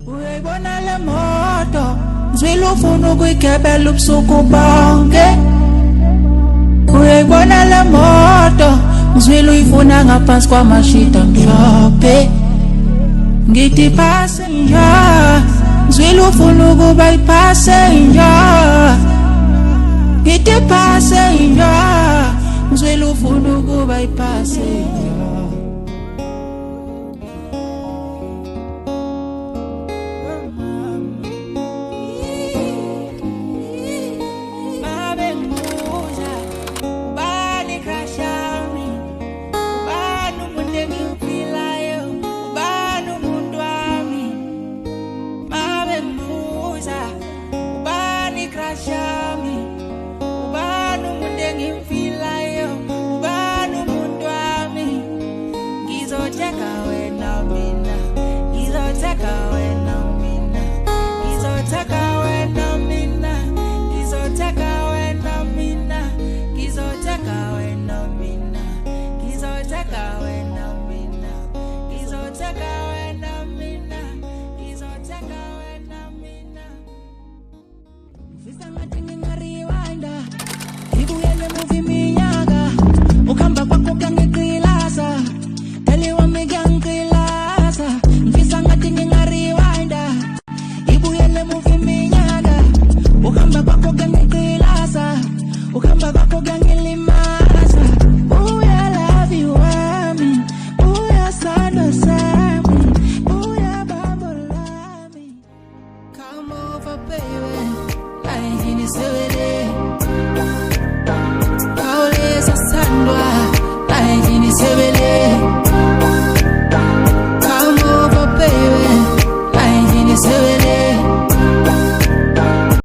Uyayibona le moto zwile ufuna ukuyigibela ubusuku bonke. Uyayibona le moto zwile uyifuna ngaphansi kwamashita mhlophe. Ngithi passenger zwile ufuna ukuba ipassenger. Ngithi passenger zwile ufuna ukuba ipassenger. Go.